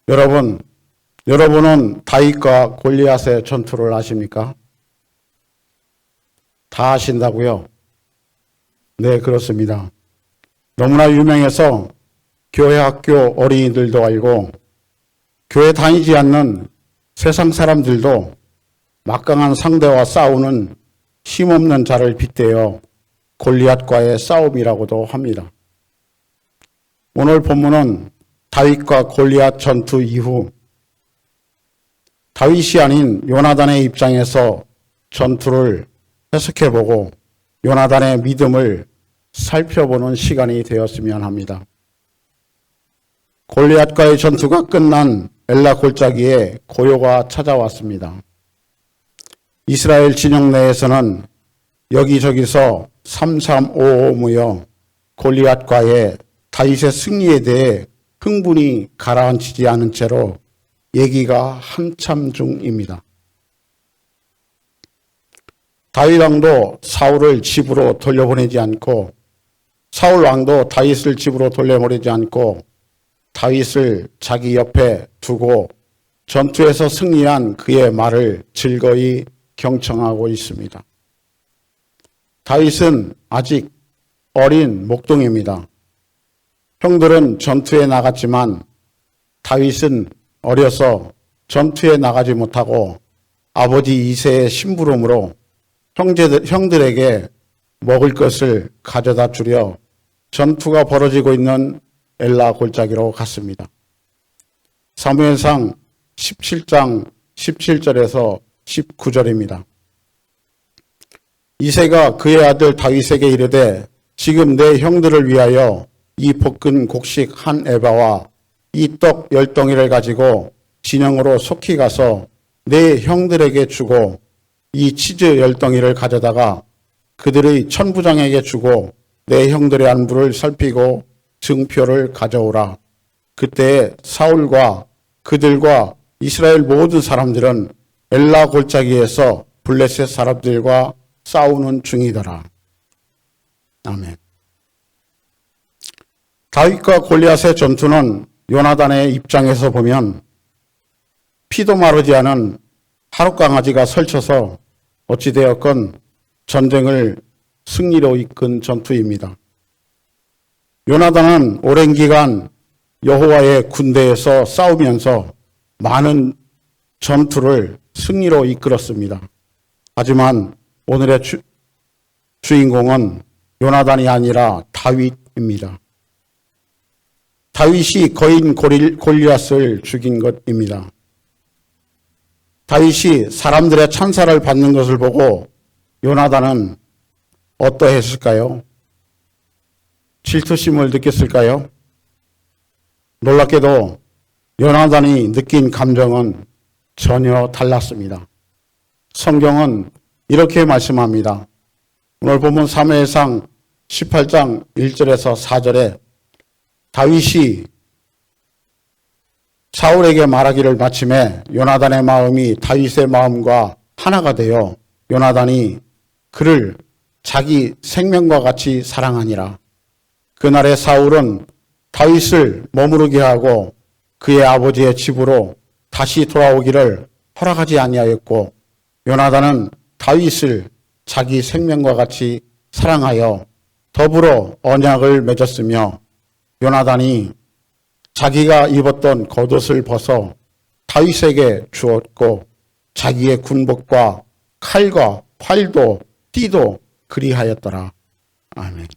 여러분은 다윗과 골리앗의 전투를 아십니까? 다 아신다고요? 네, 그렇습니다. 너무나 유명해서 교회 학교 어린이들도 알고 교회 다니지 않는 세상 사람들도 막강한 상대와 싸우는 힘없는 자를 빗대어 골리앗과의 싸움이라고도 합니다. 오늘 본문은 다윗과 골리앗 전투 이후 다윗이 아닌 요나단의 입장에서 전투를 해석해보고 요나단의 믿음을 살펴보는 시간이 되었으면 합니다. 골리앗과의 전투가 끝난 엘라 골짜기에 고요가 찾아왔습니다. 이스라엘 진영 내에서는 여기저기서 3355 모여 골리앗과의 다윗의 승리에 대해 흥분이 가라앉히지 않은 채로 얘기가 한참 중입니다. 다윗 왕도 사울을 집으로 돌려보내지 않고 사울 왕도 다윗을 집으로 돌려보내지 않고 다윗을 자기 옆에 두고 전투에서 승리한 그의 말을 즐거이 경청하고 있습니다. 다윗은 아직 어린 목동입니다. 형들은 전투에 나갔지만 다윗은 어려서 전투에 나가지 못하고 아버지 이새의 심부름으로 형들에게 먹을 것을 가져다 주려 전투가 벌어지고 있는 엘라 골짜기로 갔습니다. 사무엘상 17장 17절에서 19절입니다. 이새가 그의 아들 다윗에게 이르되 지금 내 형들을 위하여 이 볶은 곡식 한 에바와 이 떡 10덩이를 가지고 진영으로 속히 가서 내 형들에게 주고 이 치즈 10덩이를 가져다가 그들의 천부장에게 주고 내 형들의 안부를 살피고 증표를 가져오라. 그때 사울과 그들과 이스라엘 모든 사람들은 엘라 골짜기에서 블레셋 사람들과 싸우는 중이더라. 아멘. 다윗과 골리앗의 전투는 요나단의 입장에서 보면 피도 마르지 않은 하룻강아지가 설쳐서 어찌되었건 전쟁을 승리로 이끈 전투입니다. 요나단은 오랜 기간 여호와의 군대에서 싸우면서 많은 전투를 승리로 이끌었습니다. 하지만 오늘의 주인공은 요나단이 아니라 다윗입니다. 다윗이 거인 골리앗을 죽인 것입니다. 다윗이 사람들의 찬사를 받는 것을 보고 요나단은 어떠했을까요? 질투심을 느꼈을까요? 놀랍게도 요나단이 느낀 감정은 전혀 달랐습니다. 성경은 이렇게 말씀합니다. 오늘 보면 사무엘상 18장 1절에서 4절에 다윗이 사울에게 말하기를 마침에 요나단의 마음이 다윗의 마음과 하나가 되어 요나단이 그를 자기 생명과 같이 사랑하니라. 그날에 사울은 다윗을 머무르게 하고 그의 아버지의 집으로 다시 돌아오기를 허락하지 아니하였고 요나단은 다윗을 자기 생명과 같이 사랑하여 더불어 언약을 맺었으며 요나단이 자기가 입었던 겉옷을 벗어 다윗에게 주었고 자기의 군복과 칼과 활도 띠도 그리하였더라. 아멘.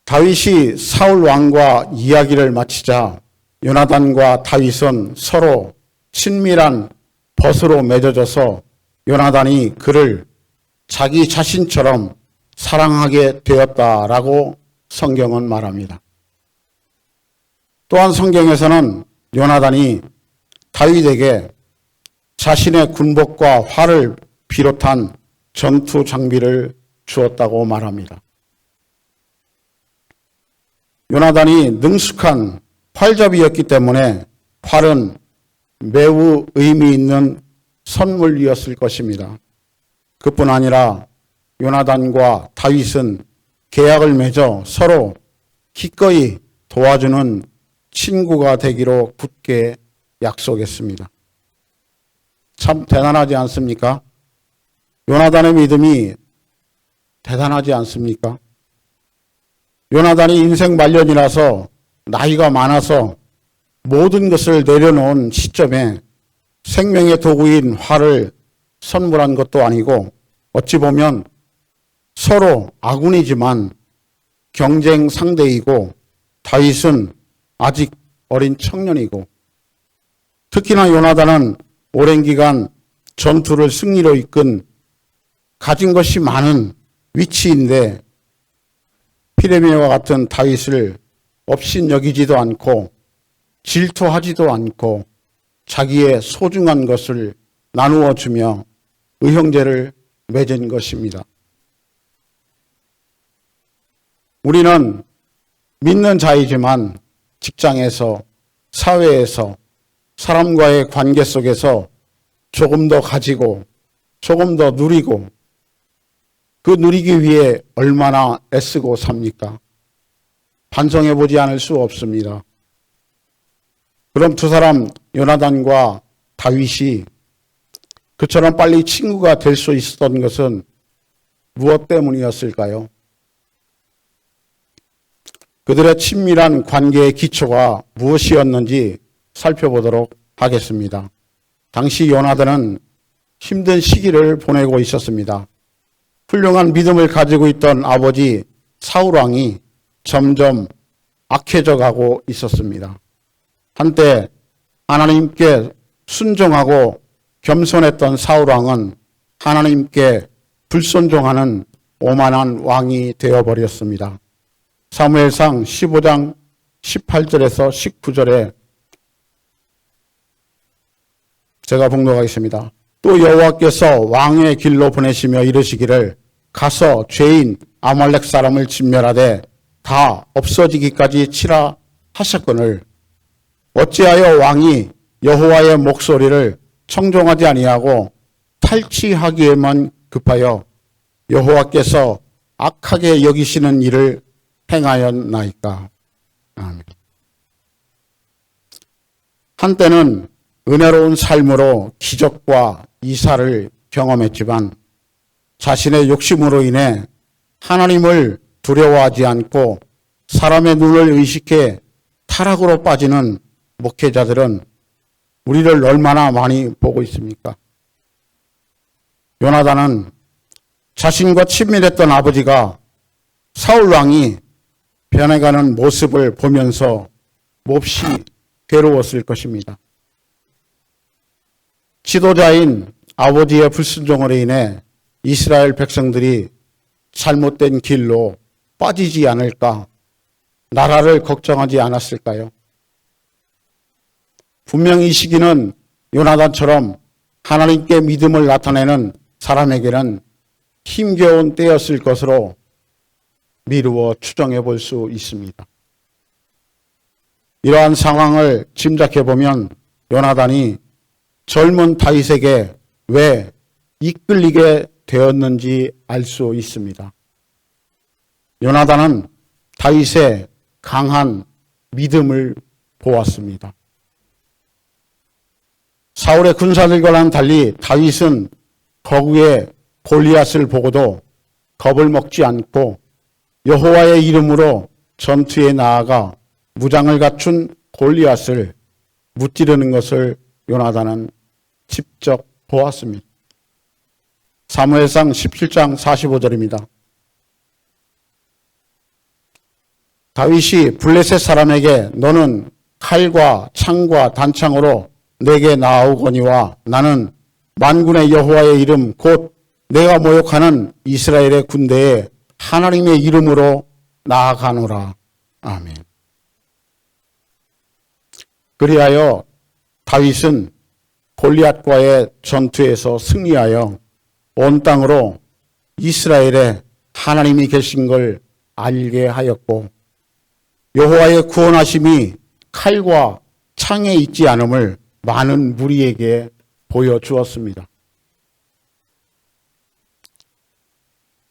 다윗이 사울 왕과 이야기를 마치자 요나단과 다윗은 서로 친밀한 벗으로 맺어져서 요나단이 그를 자기 자신처럼 사랑하게 되었다라고 성경은 말합니다. 또한 성경에서는 요나단이 다윗에게 자신의 군복과 활을 비롯한 전투 장비를 주었다고 말합니다. 요나단이 능숙한 활잡이였기 때문에 활은 매우 의미 있는 선물이었을 것입니다. 그뿐 아니라 요나단과 다윗은 계약을 맺어 서로 기꺼이 도와주는 친구가 되기로 굳게 약속했습니다. 참 대단하지 않습니까? 요나단의 믿음이 대단하지 않습니까? 요나단이 인생 말년이라서 나이가 많아서 모든 것을 내려놓은 시점에 생명의 도구인 활을 선물한 것도 아니고 어찌 보면 서로 아군이지만 경쟁 상대이고 다윗은 아직 어린 청년이고 특히나 요나단은 오랜 기간 전투를 승리로 이끈 가진 것이 많은 위치인데 피레미와 같은 다윗을 업신여기지도 않고 질투하지도 않고 자기의 소중한 것을 나누어 주며 의형제를 맺은 것입니다. 우리는 믿는 자이지만 직장에서, 사회에서, 사람과의 관계 속에서 조금 더 가지고, 조금 더 누리고, 그 누리기 위해 얼마나 애쓰고 삽니까? 반성해 보지 않을 수 없습니다. 그럼 두 사람 요나단과 다윗이 그처럼 빨리 친구가 될 수 있었던 것은 무엇 때문이었을까요? 그들의 친밀한 관계의 기초가 무엇이었는지 살펴보도록 하겠습니다. 당시 요나단은 힘든 시기를 보내고 있었습니다. 훌륭한 믿음을 가지고 있던 아버지 사울왕이 점점 악해져 가고 있었습니다. 한때 하나님께 순종하고 겸손했던 사울왕은 하나님께 불순종하는 오만한 왕이 되어버렸습니다. 사무엘상 15장 18절에서 19절에 제가 봉독하겠습니다. 또 여호와께서 왕의 길로 보내시며 이르시기를 가서 죄인 아말렉 사람을 진멸하되 다 없어지기까지 치라 하셨거늘 어찌하여 왕이 여호와의 목소리를 청종하지 아니하고 탈취하기에만 급하여 여호와께서 악하게 여기시는 일을 행하였나이까. 아멘. 한때는 은혜로운 삶으로 기적과 이사를 경험했지만 자신의 욕심으로 인해 하나님을 두려워하지 않고 사람의 눈을 의식해 타락으로 빠지는 목회자들은 우리를 얼마나 많이 보고 있습니까? 요나단은 자신과 친밀했던 아버지가 사울왕이 변해가는 모습을 보면서 몹시 괴로웠을 것입니다. 지도자인 아버지의 불순종으로 인해 이스라엘 백성들이 잘못된 길로 빠지지 않을까 나라를 걱정하지 않았을까요? 분명 이 시기는 요나단처럼 하나님께 믿음을 나타내는 사람에게는 힘겨운 때였을 것으로 미루어 추정해 볼 수 있습니다. 이러한 상황을 짐작해 보면 요나단이 젊은 다윗에게 왜 이끌리게 되었는지 알 수 있습니다. 요나단은 다윗의 강한 믿음을 보았습니다. 사울의 군사들과는 달리 다윗은 거구의 골리앗을 보고도 겁을 먹지 않고 여호와의 이름으로 전투에 나아가 무장을 갖춘 골리앗을 무찌르는 것을 요나단은 직접 보았습니다. 사무엘상 17장 45절입니다. 다윗이 블레셋 사람에게 너는 칼과 창과 단창으로 내게 나아오거니와 나는 만군의 여호와의 이름 곧 내가 모욕하는 이스라엘의 군대에 하나님의 이름으로 나아가노라. 아멘. 그리하여 다윗은 골리앗과의 전투에서 승리하여 온 땅으로 이스라엘에 하나님이 계신 걸 알게 하였고 여호와의 구원하심이 칼과 창에 있지 않음을 많은 무리에게 보여주었습니다.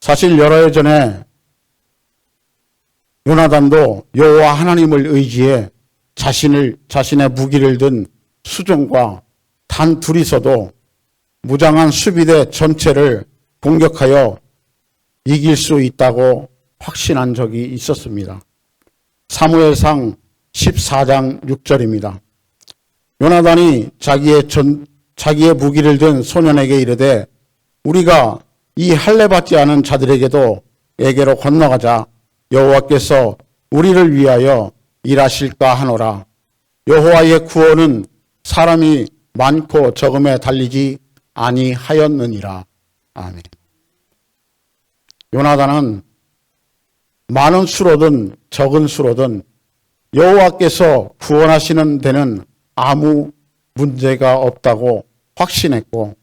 사실 여러 해 전에 요나단도 여호와 하나님을 의지해 자신의 무기를 든 수종과 단 둘이서도 무장한 수비대 전체를 공격하여 이길 수 있다고 확신한 적이 있었습니다. 사무엘상 14장 6절입니다. 요나단이 자기의 무기를 든 소년에게 이르되 우리가 이 할례받지 않은 자들에게도 에게로 건너가자. 여호와께서 우리를 위하여 일하실까 하노라. 여호와의 구원은 사람이 많고 적음에 달리지 아니하였느니라. 아멘. 요나단은 많은 수로든 적은 수로든 여호와께서 구원하시는 데는 아무 문제가 없다고 확신했고,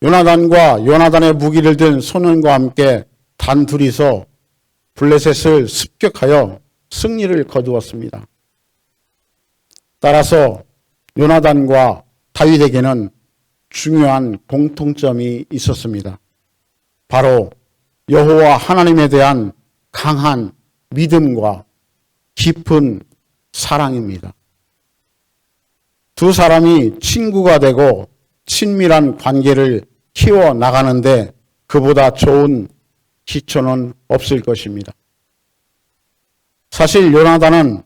요나단과 요나단의 무기를 든 소년과 함께 단 둘이서 블레셋을 습격하여 승리를 거두었습니다. 따라서 요나단과 다윗에게는 중요한 공통점이 있었습니다. 바로 여호와 하나님에 대한 강한 믿음과 깊은 사랑입니다. 두 사람이 친구가 되고 친밀한 관계를 키워나가는데 그보다 좋은 기초는 없을 것입니다. 사실 요나단은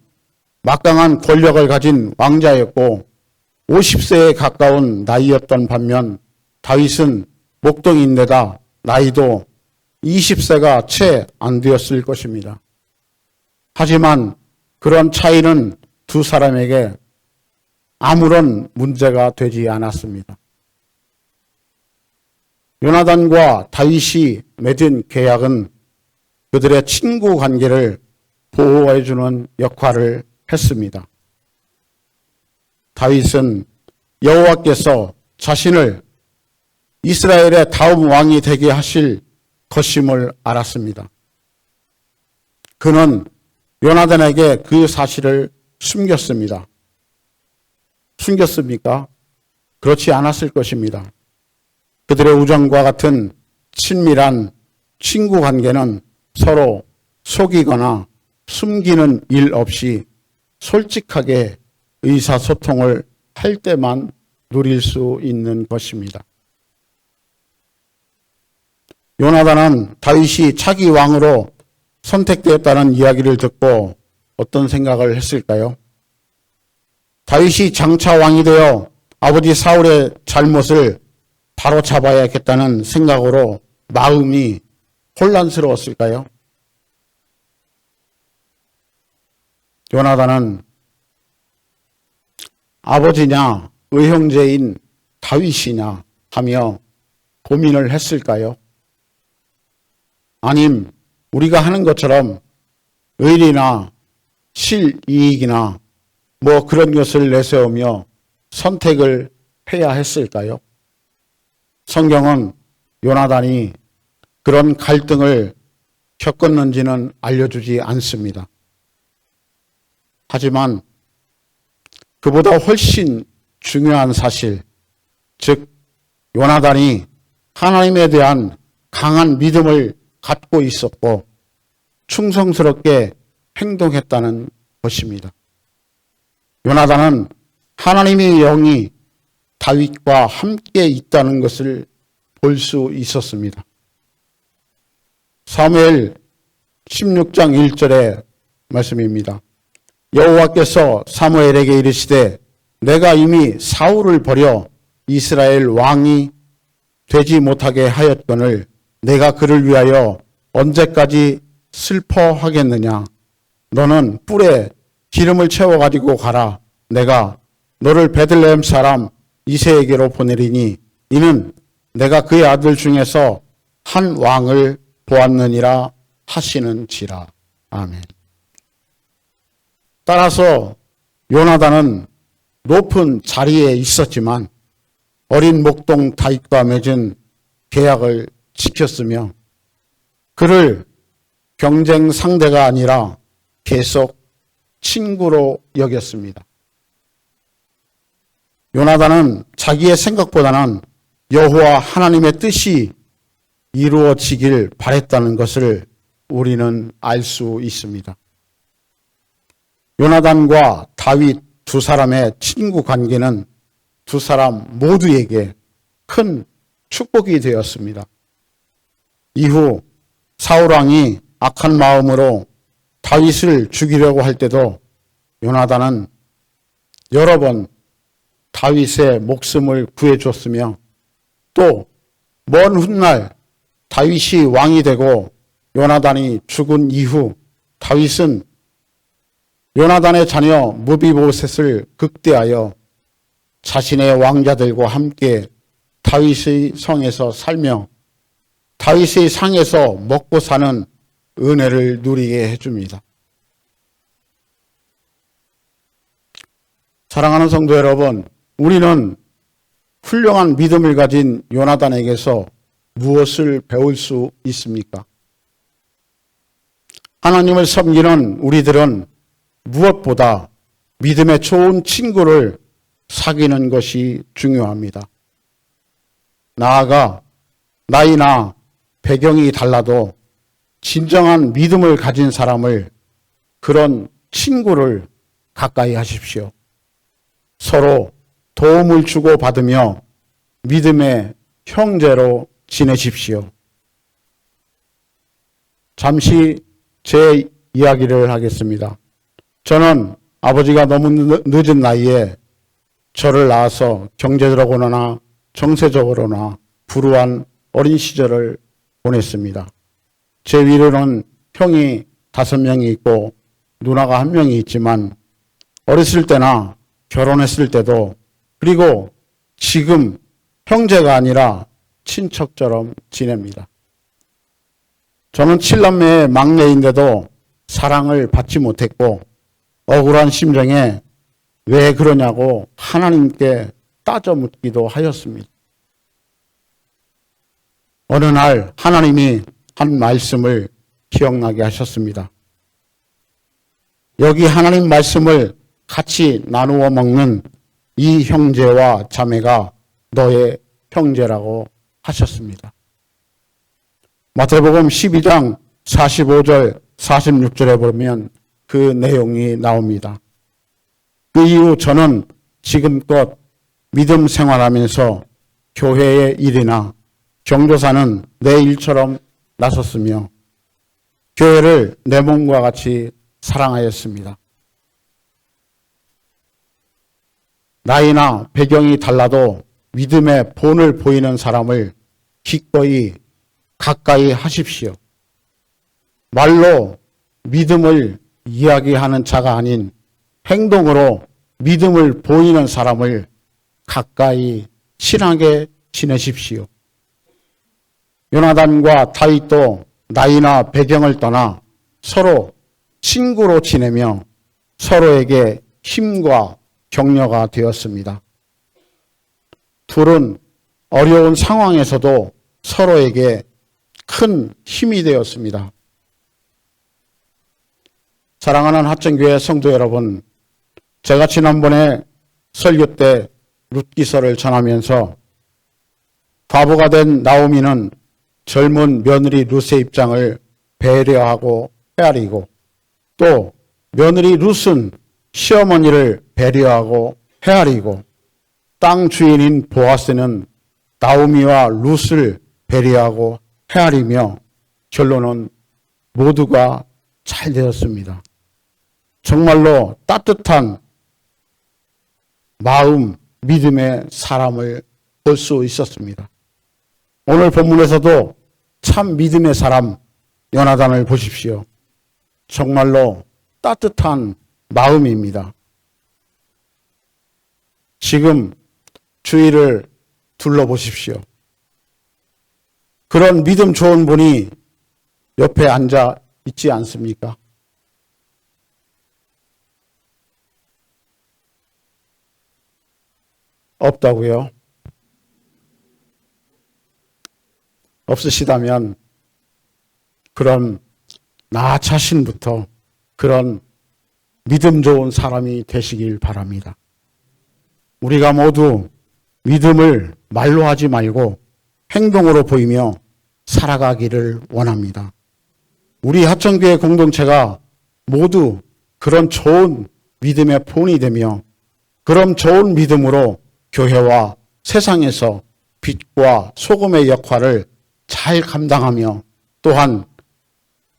막강한 권력을 가진 왕자였고 50세에 가까운 나이였던 반면 다윗은 목동인데다 나이도 20세가 채 안 되었을 것입니다. 하지만 그런 차이는 두 사람에게 아무런 문제가 되지 않았습니다. 요나단과 다윗이 맺은 계약은 그들의 친구 관계를 보호해주는 역할을 했습니다. 다윗은 여호와께서 자신을 이스라엘의 다음 왕이 되게 하실 것임을 알았습니다. 그는 요나단에게 그 사실을 숨겼습니다. 숨겼습니까? 그렇지 않았을 것입니다. 그들의 우정과 같은 친밀한 친구 관계는 서로 속이거나 숨기는 일 없이 솔직하게 의사소통을 할 때만 누릴 수 있는 것입니다. 요나단은 다윗이 차기 왕으로 선택되었다는 이야기를 듣고 어떤 생각을 했을까요? 다윗이 장차 왕이 되어 아버지 사울의 잘못을 바로잡아야겠다는 생각으로 마음이 혼란스러웠을까요? 요나단은 아버지냐 의형제인 다윗이냐 하며 고민을 했을까요? 아님 우리가 하는 것처럼 의리나 실이익이나 뭐 그런 것을 내세우며 선택을 해야 했을까요? 성경은 요나단이 그런 갈등을 겪었는지는 알려주지 않습니다. 하지만 그보다 훨씬 중요한 사실, 즉 요나단이 하나님에 대한 강한 믿음을 갖고 있었고 충성스럽게 행동했다는 것입니다. 요나단은 하나님의 영이 다윗과 함께 있다는 것을 볼 수 있었습니다. 사무엘 16장 1절의 말씀입니다. 여호와께서 사무엘에게 이르시되 내가 이미 사울을 버려 이스라엘 왕이 되지 못하게 하였거늘 내가 그를 위하여 언제까지 슬퍼하겠느냐. 너는 뿔에 기름을 채워가지고 가라. 내가 너를 베들레헴 사람 이새에게로 보내리니 이는 내가 그의 아들 중에서 한 왕을 보았느니라 하시는지라. 아멘. 따라서 요나단은 높은 자리에 있었지만 어린 목동 다윗과 맺은 계약을 지켰으며 그를 경쟁 상대가 아니라 계속 친구로 여겼습니다. 요나단은 자기의 생각보다는 여호와 하나님의 뜻이 이루어지길 바랬다는 것을 우리는 알 수 있습니다. 요나단과 다윗 두 사람의 친구 관계는 두 사람 모두에게 큰 축복이 되었습니다. 이후 사울왕이 악한 마음으로 다윗을 죽이려고 할 때도 요나단은 여러 번 다윗의 목숨을 구해줬으며 또 먼 훗날 다윗이 왕이 되고 요나단이 죽은 이후 다윗은 요나단의 자녀 무비보셋을 극대하여 자신의 왕자들과 함께 다윗의 성에서 살며 다윗의 상에서 먹고 사는 은혜를 누리게 해줍니다. 사랑하는 성도 여러분, 우리는 훌륭한 믿음을 가진 요나단에게서 무엇을 배울 수 있습니까? 하나님을 섬기는 우리들은 무엇보다 믿음의 좋은 친구를 사귀는 것이 중요합니다. 나아가 나이나 배경이 달라도 진정한 믿음을 가진 사람을, 그런 친구를 가까이 하십시오. 서로 도움을 주고 받으며 믿음의 형제로 지내십시오. 잠시 제 이야기를 하겠습니다. 저는 아버지가 너무 늦은 나이에 저를 낳아서 경제적으로나 정세적으로나 불우한 어린 시절을 보냈습니다. 제 위로는 형이 5명이 있고 누나가 1명이 있지만 어렸을 때나 결혼했을 때도 그리고 지금 형제가 아니라 친척처럼 지냅니다. 저는 7남매의 막내인데도 사랑을 받지 못했고 억울한 심정에 왜 그러냐고 하나님께 따져 묻기도 하였습니다. 어느 날 하나님이 한 말씀을 기억나게 하셨습니다. 여기 하나님 말씀을 같이 나누어 먹는 이 형제와 자매가 너의 형제라고 하셨습니다. 마태복음 12장 45절 46절에 보면 그 내용이 나옵니다. 그 이후 저는 지금껏 믿음 생활하면서 교회의 일이나 경조사는 내 일처럼 나섰으며 교회를 내 몸과 같이 사랑하였습니다. 나이나 배경이 달라도 믿음의 본을 보이는 사람을 기꺼이 가까이 하십시오. 말로 믿음을 이야기하는 자가 아닌 행동으로 믿음을 보이는 사람을 가까이 친하게 지내십시오. 요나단과 다윗도 나이나 배경을 떠나 서로 친구로 지내며 서로에게 힘과 격려가 되었습니다. 둘은 어려운 상황에서도 서로에게 큰 힘이 되었습니다. 사랑하는 하천교회 성도 여러분, 제가 지난번에 설교 때 룻기서를 전하면서 과부가 된 나오미는 젊은 며느리 룻의 입장을 배려하고 헤아리고 또 며느리 룻은 시어머니를 배려하고 헤아리고 땅 주인인 보아스는 나오미와 룻을 배려하고 헤아리며 결론은 모두가 잘 되었습니다. 정말로 따뜻한 마음, 믿음의 사람을 볼 수 있었습니다. 오늘 본문에서도 참 믿음의 사람 요나단을 보십시오. 정말로 따뜻한 마음입니다. 지금 주위를 둘러보십시오. 그런 믿음 좋은 분이 옆에 앉아 있지 않습니까? 없다고요? 없으시다면 그런 나 자신부터 그런 믿음 좋은 사람이 되시길 바랍니다. 우리가 모두 믿음을 말로 하지 말고 행동으로 보이며 살아가기를 원합니다. 우리 하천교회 공동체가 모두 그런 좋은 믿음의 본이 되며 그럼 좋은 믿음으로 교회와 세상에서 빛과 소금의 역할을 잘 감당하며 또한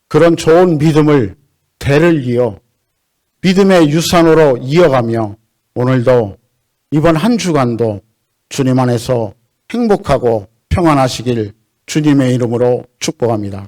그런 좋은 믿음을 대를 이어 믿음의 유산으로 이어가며 오늘도 이번 한 주간도 주님 안에서 행복하고 평안하시길 주님의 이름으로 축복합니다.